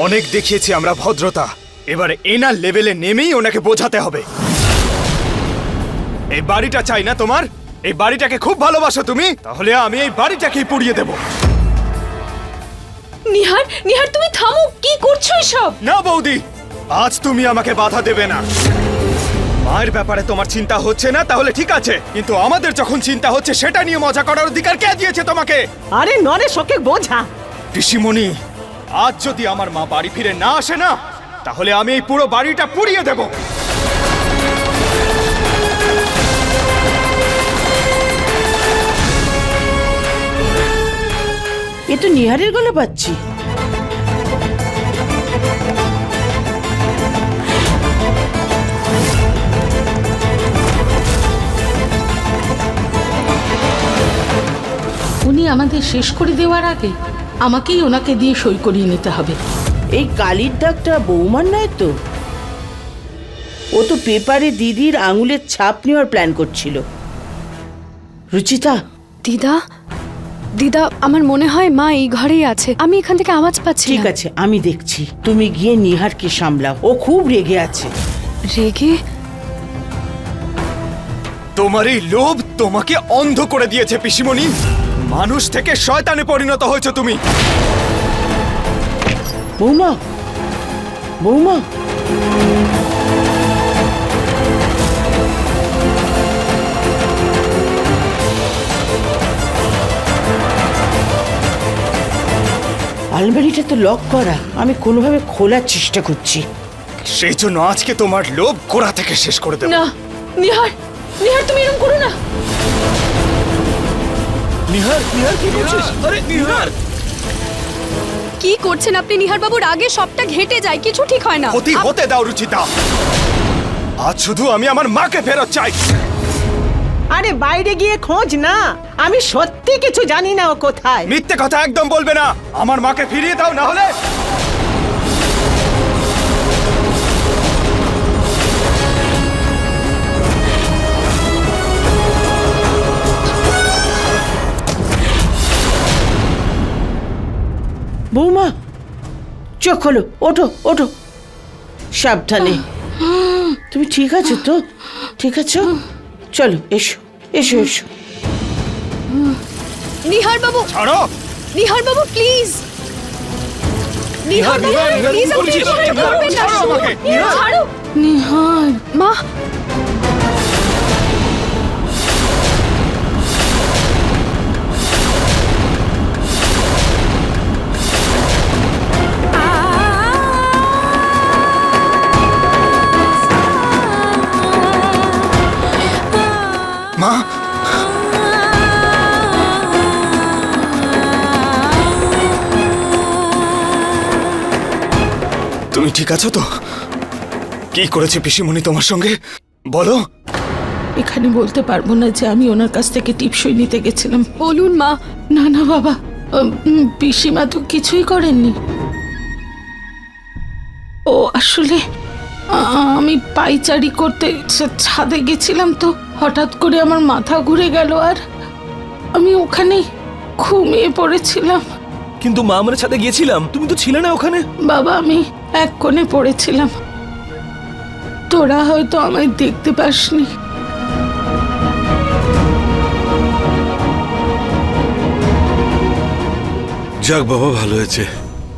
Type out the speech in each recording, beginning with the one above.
অনেক দেখিয়েছি আমরা ভদ্রতা, এবার এনার লেভেলে নেমেই ওনাকে বোঝাতে হবে। এই বাড়িটা চাই না তোমার? এই বাড়িটাকে খুব ভালোবাসো তুমি? তাহলে আমি এই বাড়িটাকেই পুড়িয়ে দেব। নিহার, নিহার তুমি থামো, কি করছো এসব? না বৌদি, আজ তুমি আমাকে বাধা দেবে না। মায়ের ব্যাপারে তোমার চিন্তা হচ্ছে না তাহলে ঠিক আছে, কিন্তু আমাদের যখন চিন্তা হচ্ছে সেটা নিয়ে মজা করার অধিকার কে দিয়েছে তোমাকে? আরে নরেশ, ওকে বোঝা। পিসিমণি, আজ যদি আমার মা বাড়ি ফিরে না আসে না, তাহলে আমি এই পুরো বাড়িটা পুড়িয়ে দেব। এ তো নিহারের গলা পাচ্ছি। উনি আমাদের শেষ করে দেওয়ার আগে আমাকেই ওনাকে দিয়ে সই করিয়ে নিতে হবে। এই কালির দাগটা বৌমার নয় তো? ও তো পেপারে দিদির আঙুলের ছাপ নেওয়ার প্ল্যান করছিল। রুচিতা, দিদা, দিদা আমার মনে হয় মা এই ঘরেই আছে, আমি এখান থেকে আওয়াজ পাচ্ছি। ঠিক আছে, আমি দেখছি। তুমি গিয়ে নিহারকে সামলাও, ও খুব রেগে আছে। রেগে? তোমার এই লোভ তোমাকে অন্ধ করে দিয়েছে পিসিমণি। মানুষ থেকে শয়তানে পরিণত হয়েছে তুমি। বৌমা, বৌমা, আলমারিটা তো লক করা, আমি কোনোভাবে খোলার চেষ্টা করছি। সেই জন্য আজকে তোমার লোভ গোড়া থেকে শেষ করে দেব। না নিহার, নিহার তুমি এরকম করো না। নিহার, নিহার কি করছিস? আরে নিহার, কি করছেন আপনি? নিহার বাবুর আগে সবটা ঘেটে যায়, কিছু ঠিক হয় না। ক্ষতি হতে দাও রুচিতা। আজ শুধু আমি আমার মাকে ফেরত চাই। আরে বাইরে গিয়ে খোঁজ না, আমি সত্যি কিছু জানি না ও কোথায়। মিথ্যে কথা একদম বলবে না। আমার মাকে ফিরিয়ে দাও, না হলে বৌমা, চোখ খোলো, ওঠো ওঠো, সাবধানে। তুমি ঠিক আছো তো? ঠিক আছো? চলো, এসো এসো এসো। নিহার বাবু, ছাড়ো। নিহার বাবু প্লিজ। নিহার বাবু প্লিজ, আপনি এভাবে করবেন না। ছাড়ো আমাকে। নিহার, ছাড়ো। নিহার, মা, মা, তুমি ঠিক আছো তো? কি করেছে পিসিমণি তোমার সঙ্গে বলো? এখানে বলতে পারবো না যে আমি ওনার কাছ থেকে টিপসই নিতে গেছিলাম। বলুন মা। না না বাবা, পিসিমা তো কিছুই করেননি। ও আসলে আমি পাইচারি করতে ছাদে গেছিলাম, তো হঠাৎ করে আমার মাথা ঘুরে গেল আর আমি ওখানে ঘুমিয়ে পড়েছিলাম। কিন্তু মা, আমরা ছাদে গিয়েছিলাম, তুমি তো ছিলে না ওখানে। বাবা, আমি এক কোণে পড়েছিলাম, তোরা হয়তো আমায় দেখতে পাসনি। যাক বাবা, ভালো হয়েছে।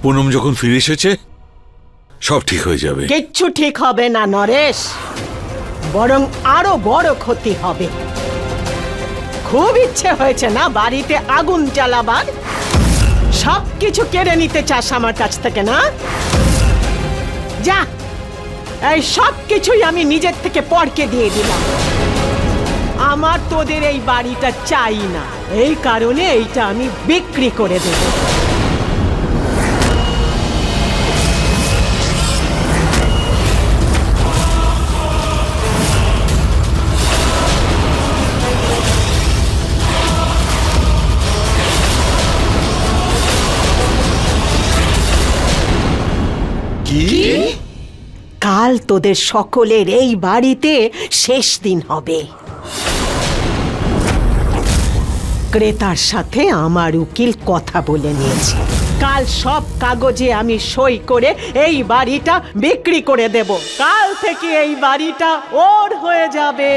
পুনম যখন ফিরে এসেছে সব ঠিক হয়ে যাবে। কিচ্ছু ঠিক হবে না নরেশ, বরং আরো বড় ক্ষতি হবে। খুব ইচ্ছে হয়েছে না বাড়িতে আগুন জ্বালাবার? সবকিছু কেড়ে নিতে চাস আমার কাছ থেকে, না? যা, এই সব কিছুই আমি নিজের থেকে পড়কে দিয়ে দিলাম। আমার তোদের এই বাড়িটা চাই না, এই কারণে এইটা আমি বিক্রি করে দেব। কাল তোদের সকলের এই বাড়িতে শেষ দিন হবে। ক্রেতার সাথে আমার উকিল কথা বলে নিয়েছে, কাল সব কাগজে আমি সই করে এই বাড়িটা বিক্রি করে দেব। কাল থেকে এই বাড়িটা ওর হয়ে যাবে।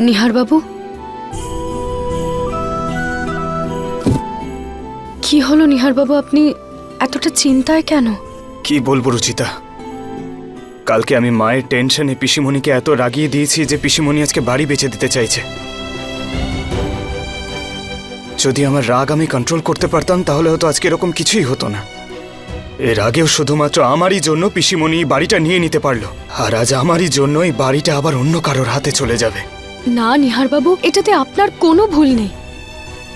নিহার বাবু, কি হলো নিহার বাবু, আপনি এতটা চিন্তায় কেন? কি বলবো রুচিতা, কালকে আমি মায়ের টেনশনে পিসিমণিকে এত রাগিয়ে দিয়েছি যে পিসিমণি আজকে বাড়ি বেচে দিতে চাইছে। যদি আমার রাগ আমি কন্ট্রোল করতে পারতাম তাহলে হয়তো আজকে এরকম কিছুই হতো না। এর আগেও শুধুমাত্র আমারই জন্য পিসিমণি বাড়িটা নিয়ে নিতে পারলো, আর আজ আমারই জন্য এই বাড়িটা আবার অন্য কারোর হাতে চলে যাবে। না নিহার বাবু, এটাতে আপনার কোনো ভুল নেই।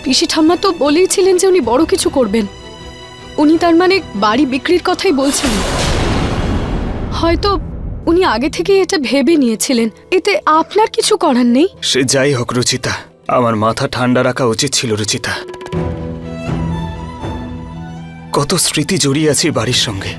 পিসি ঠাম্মা তো বলেইছিলেন যে উনি বড় কিছু করবেন। উনি তার মানে বাড়ি বিক্রির কথাই বলছেন। হয়তো উনি আগে থেকেই এটা ভেবে নিয়েছিলেন, এতে আপনার কিছু করার নেই। সে যাই হোক রুচিতা, আমার মাথা ঠান্ডা রাখা উচিত ছিল রুচিতা। কত স্মৃতি জড়িয়ে আছে এই বাড়ির সঙ্গে।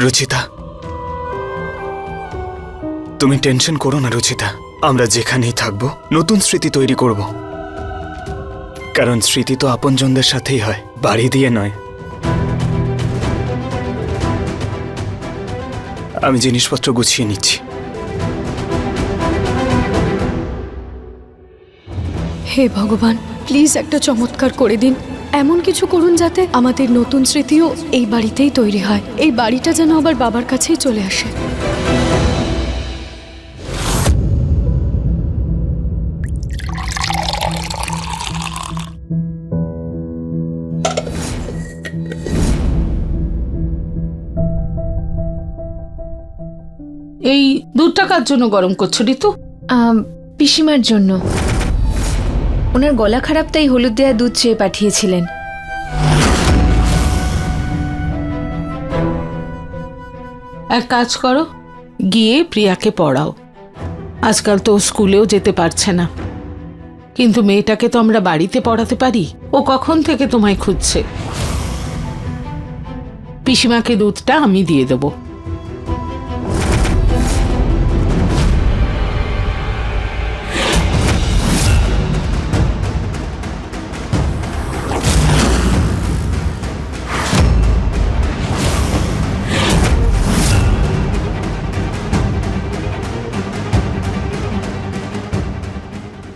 রুচিতা, তুমি টেনশন করো না রুচিতা। আমরা যেখানেই থাকবো নতুন স্মৃতি তৈরি করব। কারণ স্মৃতি তো আপনজনদের সাথেই হয়, বাড়ি দিয়ে নয়। আমি জিনিসপত্র গুছিয়ে নিচ্ছি। হে ভগবান, প্লিজ একটা চমৎকার করে দিন। এমন কিছু করুন যাতে আমাদের নতুন স্মৃতিও এই বাড়িতেই তৈরি হয়। এই বাড়িটা যেন আবার বাবার কাছেই চলে আসে। এই দুধটা কার জন্য গরম করছো ঋতু? পিসিমার জন্য। ওনার গলা খারাপ, তাই হলুদ দেয়া দুধ চেয়ে পাঠিয়েছিলেন। এক কাজ করো, গিয়ে প্রিয়াকে পড়াও। আজকাল তো স্কুলেও যেতে পারছে না, কিন্তু মেয়েটাকে তো আমরা বাড়িতে পড়াতে পারি। ও কখন থেকে তোমায় খুঁজছে। পিসিমাকে দুধটা আমি দিয়ে দেবো।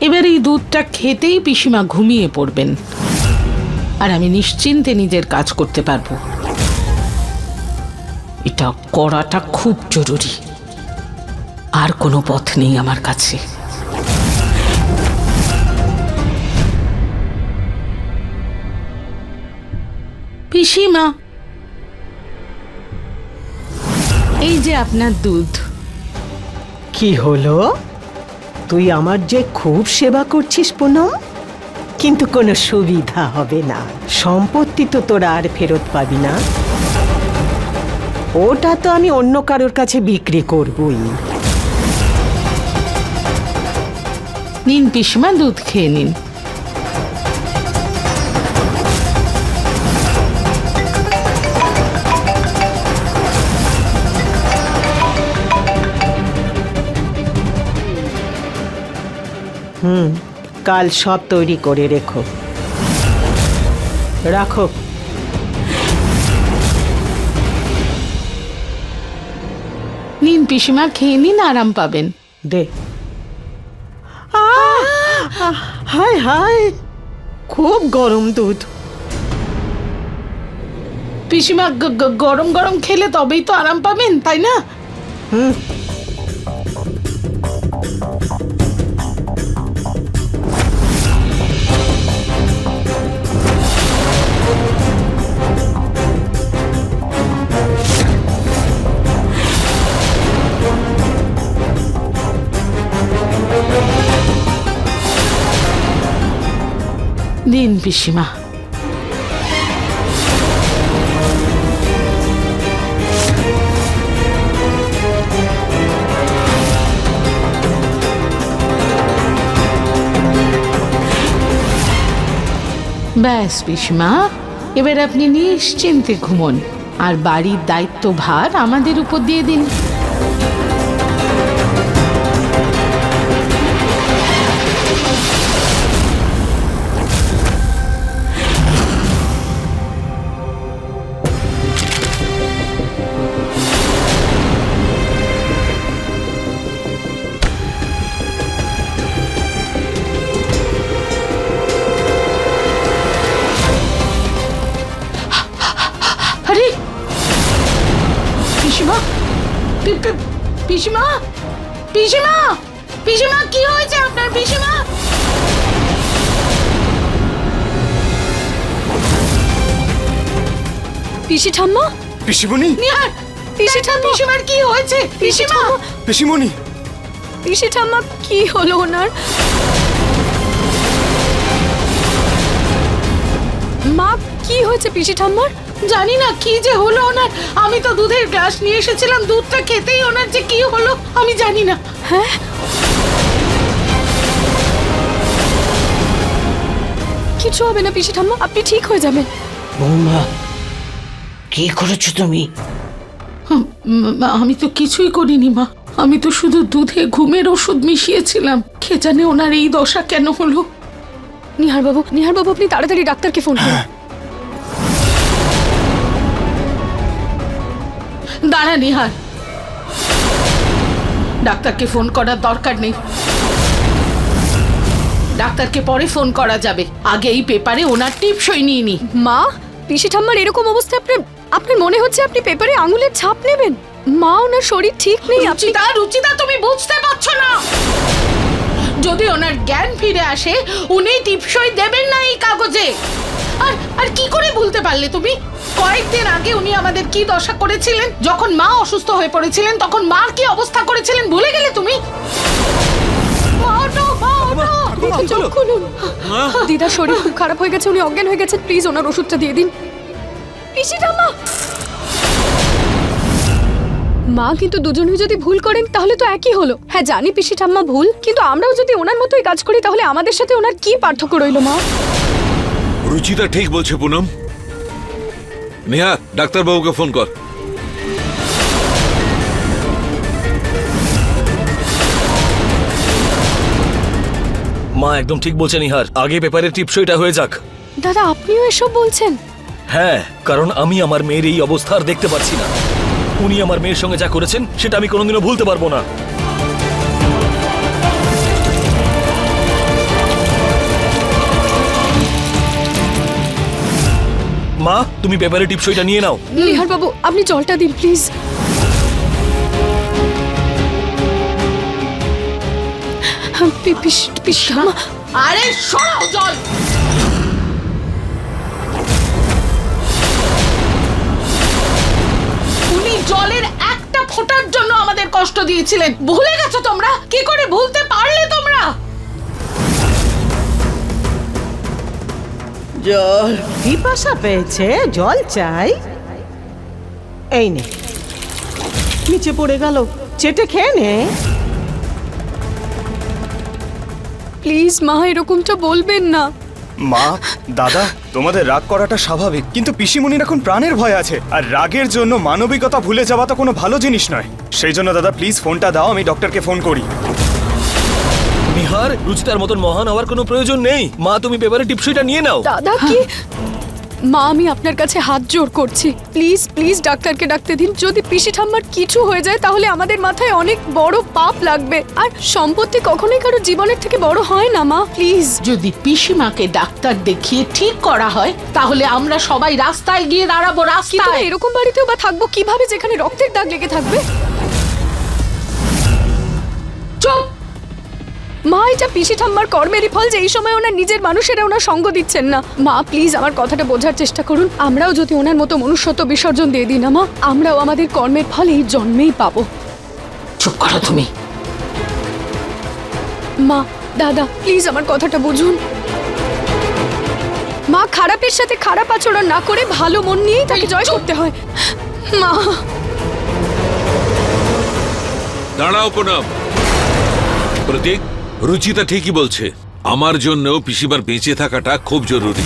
এবার এই দুধটা খেতেই পিসিমা ঘুমিয়ে পড়বেন, আর আমি নিশ্চিন্তে নিজের কাজ করতে পারবো। এটা করাটা খুব জরুরি, আর কোনো পথ নেই আমার কাছে। পিসিমা, এই যে আপনার দুধ। কি হলো? তুই আমার যে খুব সেবা করছিস পুনম, কিন্তু কোনো সুবিধা হবে না। সম্পত্তি তো তোরা আর ফেরত পাবি না, ওটা তো আমি অন্য কারোর কাছে বিক্রি করবই। নিন পিসিমা, দুধ খেয়ে নিন। কাল সব তৈরি করে রেখো। রাখো। নিন পিসিমা, খেয়ে নিন, আরাম পাবেন। দে। হায় হায়, খুব গরম দুধ। পিসিমা, গরম গরম খেলে তবেই তো আরাম পাবেন, তাই না? দিন পিসিমা। ব্যাস পিসিমা, এবার আপনি নিশ্চিন্তে ঘুমোন আর বাড়ির দায়িত্ব ভার আমাদের উপর দিয়ে দিন। আরে পিসিমা, পিসিমা, পিসিমা, পিসিমা, কি হয়েছে আপনার পিসিমা? পিসি ঠাম্মা, পিসিমণি, নিহার, পিসি ঠাম্মা, পিসিমার কি হয়েছে? পিসিমা, পিসিমণি, পিসি ঠাম্মা, কি হলো ওনার? মা, কি হয়েছে পিসি ঠাম্মার? জানি না কি যে হলো ওনার। আমি তো দুধের গ্লাস নিয়ে এসেছিলাম, দুধটা খেতেই ওনার যে কি হলো আমি জানি না। হ্যাঁ, কিছু হবে না পিসি ঠাম্মা, আপনি ঠিক হয়ে যাবেন। বৌমা, কি করেছো তুমি? আমি তো কিছুই করিনি মা, আমি তো শুধু দুধে ঘুমের ওষুধ মিশিয়েছিলাম। কে জানে ওনার এই দশা কেন হলো। নিহার বাবু, নিহার বাবু, আপনি তাড়াতাড়ি ডাক্তারকে ফোন করুন। দাঁড়া নিহার, ডাক্তারকে ফোন করার দরকার নেই। ডাক্তারকে পরে ফোন করা যাবে, আগে এই পেপারে ওনার টিপসই নিয়ে নি। মা, পিসি ঠাম্মার এরকম অবস্থা, আপনার মনে হচ্ছে আপনি পেপারে আঙুলের ছাপ নেবেন? মা, ওনার শরীর ঠিক নেই। আপনি রুচিতা, রুচিতা, তুমি বুঝতে পারছো না? যদি ওনার জ্ঞান ফিরে আসে উনি টিপসই দেবেন না এই কাগজে। আর আর কি করে ভুলতে পারলে তুমি? কয়েকদিন আগে উনি আমাদের কি দশা করেছিলেন, যখন মা অসুস্থ হয়ে পড়েছিলেন তখন মার কি অবস্থা করেছিলেন ভুলে গেলে তুমি? মা, ওঠো, মা, ওঠো। দিদা, চোখ খুলুন। দিদার শরীর খুব খারাপ হয়ে গেছে, উনি অজ্ঞান হয়ে গেছেন, প্লিজ ওনার ওষুধটা দিয়ে দিন। পিসি ঠাম্মা, মা, কিন্তু দুজনেই যদি ভুল করেন তাহলে তো একই হলো। হ্যাঁ জানি পিসি ঠাম্মা ভুল, কিন্তু আমরাও যদি ওনার মতোই কাজ করি তাহলে আমাদের সাথে ওনার কি পার্থক্য রইলো মা? রুচিতা ঠিক বলছে পুনম। নেহা, ডাক্তারবাবুকে ফোন কর। মা একদম ঠিক বলছে নিহার, আগে পেপারের টিপসইটা হয়ে যাক। দাদা, আপনিও এসব বলছেন? হ্যাঁ, কারণ আমি আমার মেয়ের এই অবস্থা আর দেখতে পাচ্ছি না। উনি আমার মেয়ের সঙ্গে যা করেছেন সেটা আমি কোনোদিনও ভুলতে পারবো না। মা, তুমি পেপারের টিপসইটা নিয়ে নাও। নিহার বাবু, আপনি জলটা দিন প্লিজ। পিসি ঠাম্মা, আরে সরাও জল। উনি জলের একটা ফোঁটার জন্য আমাদের কষ্ট দিয়েছিলেন, ভুলে গেছো তোমরা? কি করে ভুলতে পারলে তোমরা? জল। পিপাসা পেয়েছে, জল চাই। এই নে, নিচে পড়ে গেল, চেটে খেয়ে নে। প্লিজ মা, এরকমটা বলবেন না। মা, দাদা, তোমাদের রাগ করাটা স্বাভাবিক, কিন্তু পিসিমণির এখন প্রাণের ভয় আছে, আর রাগের জন্য মানবিকতা ভুলে যাওয়া তো কোনো ভালো জিনিস নয়। সেই জন্য দাদা প্লিজ ফোনটা দাও, আমি ডক্টরকে ফোন করি। নিহার, তোমার রুচিতার মতন মহান হওয়ার কোনো প্রয়োজন নেই। মা, তুমি পেপারে টিপসইটা নিয়ে নাও। দাদা কি মা, আমি আপনার কাছে হাত জোড় করছি, প্লিজ প্লিজ ডাক্তারকে ডাকতে দিন। যদি পিসি ঠাম্মার কিছু হয়ে যায় তাহলে আমাদের মাথায় অনেক বড় পাপ লাগবে। আর সম্পত্তি কখনোই কারো জীবনের থেকে বড় হয় না মা, প্লিজ। যদি পিসিমাকে ডাক্তার দেখিয়ে ঠিক করা হয় তাহলে আমরা সবাই রাস্তায় গিয়ে দাঁড়াবো, কিন্তু রাস্তায়। এরকম বাড়িতেও বা থাকবো কিভাবে যেখানে রক্তের দাগ লেগে থাকবে? চুপ! মা, এটা পিসি ঠাম্মার কর্মেরই ফল যে এই সময় ওনার নিজের মানুষেরা ওনার সঙ্গ দিচ্ছেন না। মা প্লিজ আমার কথাটা বোঝার চেষ্টা করুন। আমরাও যদি ওনার মতো মনুষ্যত্ব বিসর্জন দিয়ে দিই না মা, আমরাও আমাদের কর্মের ফল এই জন্মেই পাবো। চুপ করো তুমি। মা, দাদা প্লিজ আমার কথাটা বুঝুন। মা, খারাপের সাথে খারাপ আচরণ না করে ভালো মন নিয়েই তাকে জয় করতে হয়। মা, দাঁড়াও পুনম। প্রতীক, রুচিতা ঠিকই বলছে। আমার জন্যও পিসিবার বেঁচে থাকাটা খুব জরুরি।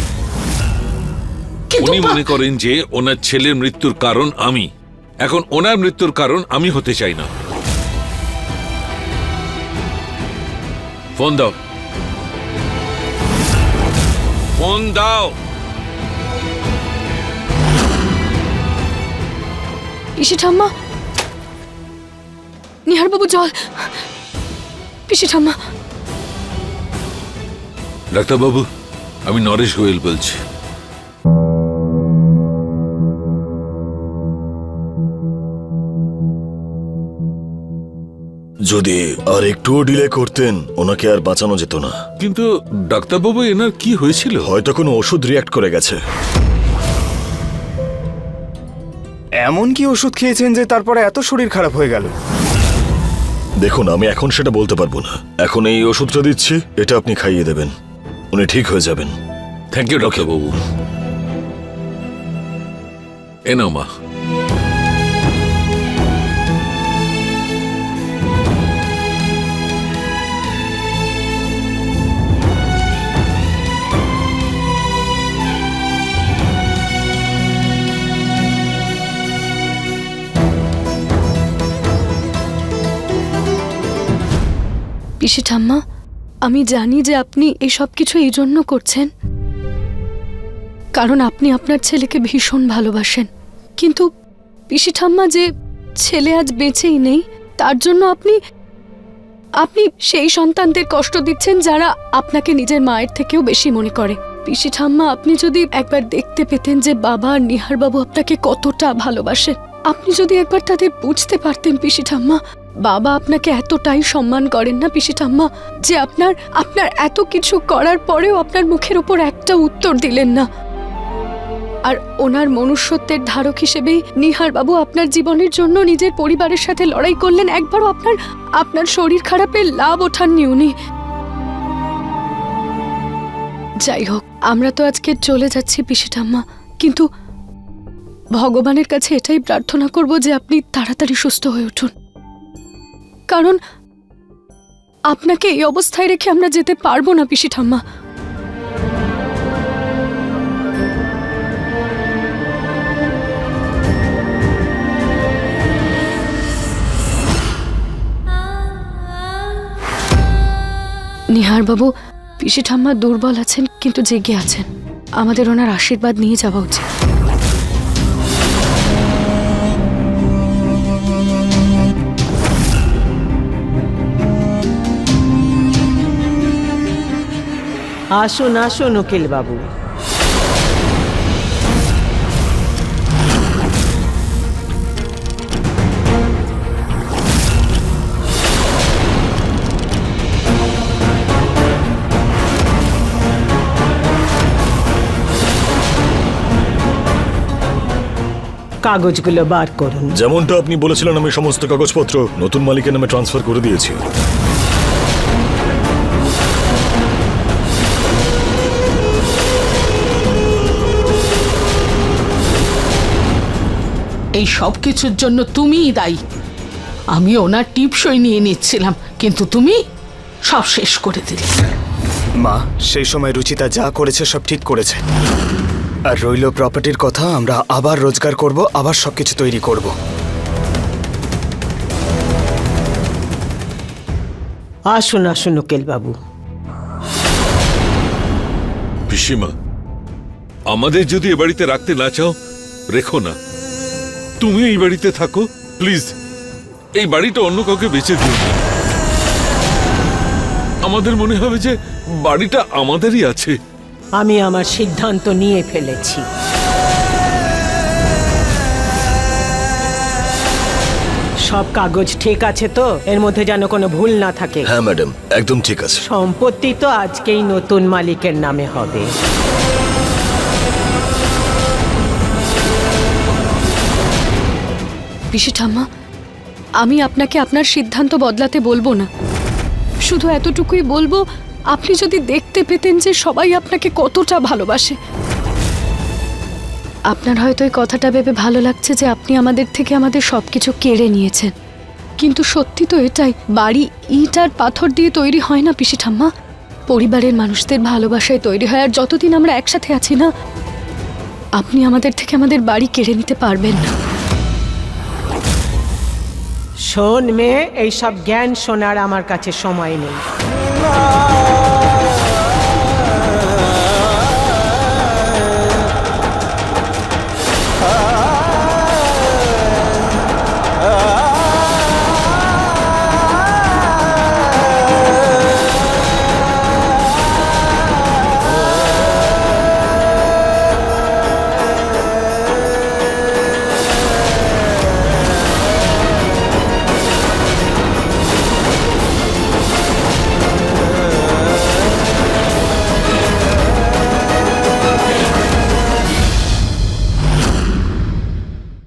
উনি মনে করেন যে ওনার ছেলের মৃত্যুর কারণ আমি। এখন ওনার মৃত্যুর কারণ আমি হতে চাই না। ফোন দাও, ফোন দাও। পিসি ঠাম্মা, নিহারবাবু জল। পিসি ঠাম্মা। ডাক্তারবাবু, আমি নরেশ গোয়েল বলছি। যদি আর একটুও ডিলে করতেন ওনাকে আর বাঁচানো যেত না। কিন্তু ডাক্তারবাবু, এনার কি হয়েছিল? হয়তো কোনো ওষুধ রিয়াক্ট করে গেছে। এমন কি ওষুধ খেয়েছেন যে তারপরে এত শরীর খারাপ হয়ে গেল? দেখুন, আমি এখন সেটা বলতে পারবো না। এখন এই ওষুধটা দিচ্ছি, এটা আপনি খাইয়ে দেবেন, উনি ঠিক হয়ে যাবেন। থ্যাংক ইউ ডাক্তারবাবু। এ নাও মা। পিসি ঠাম্মা, আমি জানি যে আপনি এই সব কিছু এই জন্য করছেন কারণ আপনি আপনার ছেলেকে ভীষণ ভালোবাসেন। কিন্তু পিসি ঠাম্মা, যে ছেলে আজ বেঁচেই নেই তার জন্য আপনি সেই সন্তানদের কষ্ট দিচ্ছেন যারা আপনাকে নিজের মায়ের থেকেও বেশি মনে করে। পিসি ঠাম্মা, আপনি যদি একবার দেখতে পেতেন যে বাবা আর নিহারবাবু আপনাকে কতটা ভালোবাসেন, আপনি যদি একবার তাদের বুঝতে পারতেন পিসি ঠাম্মা, বাবা আপনাকে এতটাই সম্মান করেন না পিসি ঠাম্মা, যে আপনার এত কিছু করার পরেও আপনার মুখের উপর একটা উত্তর দিলেন না। আর ওনার মনুষ্যত্বের ধারক হিসেবেই নিহারবাবু আপনার জীবনের জন্য নিজের পরিবারের সাথে লড়াই করলেন। একবারও আপনার শরীর খারাপের লাভ ওঠাননি উনি। যাই হোক, আমরা তো আজকে চলে যাচ্ছি পিসি ঠাম্মা, কিন্তু ভগবানের কাছে এটাই প্রার্থনা করব যে আপনি তাড়াতাড়ি সুস্থ হয়ে উঠুন, কারণ আপনাকে এই অবস্থায় রেখে আমরা যেতে পারবো না পিসি ঠাম্মা। নিহারবাবু, পিসি ঠাম্মা দুর্বল আছেন কিন্তু জেগে আছেন। আমাদের ওনার আশীর্বাদ নিয়ে যাওয়া উচিত। আসুন আসুন উকিল বাবু। কাগজগুলো বার করুন। যেমনটা আপনি বলেছিলেন, আমি সমস্ত কাগজপত্র নতুন মালিকের নামে ট্রান্সফার করে দিয়েছি। এই সব কিছুর জন্য তুমিই দায়ী। আমি ওনার টিপসই নিয়ে নিচ্ছিলাম, কিন্তু তুমি সব শেষ করে দিলে। মা, সেই সময় রুচিতা যা করেছে সব ঠিক করেছে। আর রইল প্রপার্টির কথা, আমরা আবার রোজগার করব, আবার সবকিছু তৈরি করব। আসুন আসুন উকিল বাবু। পিসিমা, আমাদের যদি এ বাড়িতে রাখতে না চাও, রেখো না। তুমি এই বাড়িতে থাকো প্লিজ। এই বাড়িটা অন্য কাউকে বেচে দিও না। আমাদের মনে হবে যে বাড়িটা আমাদেরই আছে। আমি আমার সিদ্ধান্ত নিয়ে ফেলেছি। সব কাগজ ঠিক আছে তো? এর মধ্যে যেন কোনো ভুল না থাকে। হ্যাঁ ম্যাডাম, একদম ঠিক আছে। সম্পত্তি তো আজকেই নতুন মালিকের নামে হবে। পিসি ঠাম্মা, আমি আপনাকে আপনার সিদ্ধান্ত বদলাতে বলবো না, শুধু এতটুকুই বলবো আপনি যদি দেখতে পেতেন যে সবাই আপনাকে কতটা ভালোবাসে। আপনার হয়তো এই কথাটা ভেবে ভালো লাগছে যে আপনি আমাদের থেকে আমাদের সবকিছু কেড়ে নিয়েছেন, কিন্তু সত্যি তো এটাই। বাড়ি ইট আর পাথর দিয়ে তৈরি হয় না পিসি ঠাম্মা, পরিবারের মানুষদের ভালোবাসায় তৈরি হয়। আর যতদিন আমরা একসাথে আছি না, আপনি আমাদের থেকে আমাদের বাড়ি কেড়ে নিতে পারবেন না। শোন মেয়ে, এইসব জ্ঞান শোনার আমার কাছে সময় নেই।